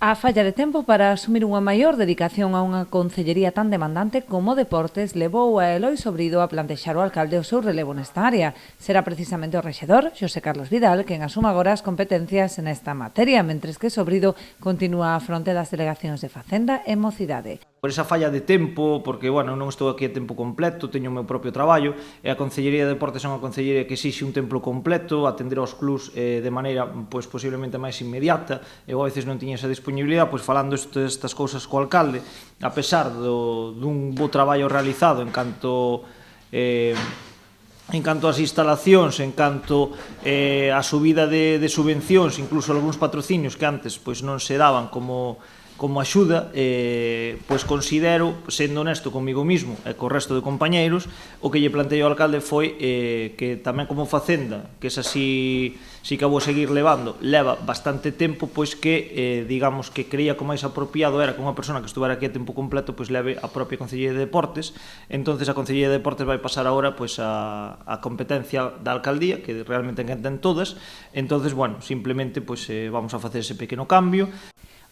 A falla de tempo para asumir unha maior dedicación a unha concellería tan demandante como Deportes levou a Eloi Sobrido a plantexar ao alcalde o seu relevo nesta área. Será precisamente o rexedor, Xosé Carlos Vidal, quen asuma agora as competencias nesta materia, mentres que Sobrido continúa á fronte das delegacións de Facenda e Mocidade. Por esa falla de tempo, porque, bueno, non estou aquí a tempo completo, teño o meu propio traballo, e a Concellería de Deportes é unha concellería que exixe un tempo completo, atender aos clubs de maneira, pois, posiblemente máis inmediata, e eu a veces non tiña esa disponibilidade, pois, falando estas cousas co alcalde, a pesar dun bo traballo realizado en canto ás instalacións, en canto á subida de subvencións, incluso algúns patrocinios que antes pois non se daban como axuda, pois considero, sendo honesto comigo mismo e co resto de compañeiros, o que lle plantei ao alcalde foi que tamén como Facenda, que esa si que a vou seguir levando, leva bastante tempo, pois que, digamos, que creía que o máis apropiado era que unha persona que estuvera aquí a tempo completo, pois leve a propia Concellería de Deportes. Entonces a Concellería de Deportes vai pasar agora pois a competencia da alcaldía, que realmente encantan todas. Entonces, bueno, simplemente pois vamos a facer ese pequeno cambio.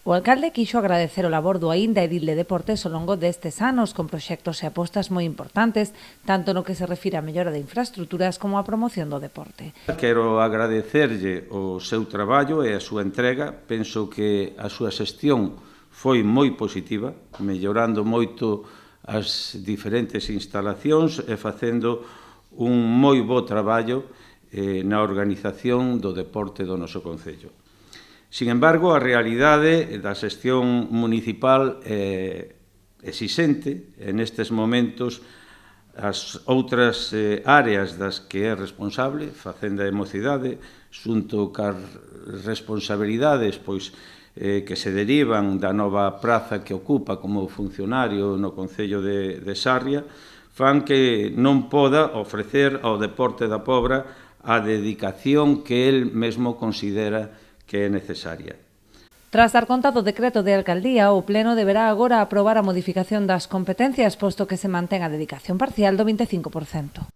O alcalde quixo agradecer o labor do aínda edil de Deportes ao longo destes anos con proxectos e apostas moi importantes, tanto no que se refire á mellora de infraestructuras como á promoción do deporte. Quero agradecerlle o seu traballo e a súa entrega. Penso que a súa xestión foi moi positiva, mellorando moito as diferentes instalacións e facendo un moi bo traballo na organización do deporte do noso concello. Sin embargo, a realidade da xestión municipal é exixente. En estes momentos, as outras áreas das que é responsable, Facenda e Mocidade, xunto cas responsabilidades pois, que se derivan da nova praza que ocupa como funcionario no Concello de Sarria, fan que non poda ofrecer ao deporte da Pobra a dedicación que el mesmo considera que é necesaria. Tras dar conta do decreto de alcaldía, o Pleno deberá agora aprobar a modificación das competencias, posto que se mantén a dedicación parcial do 25%.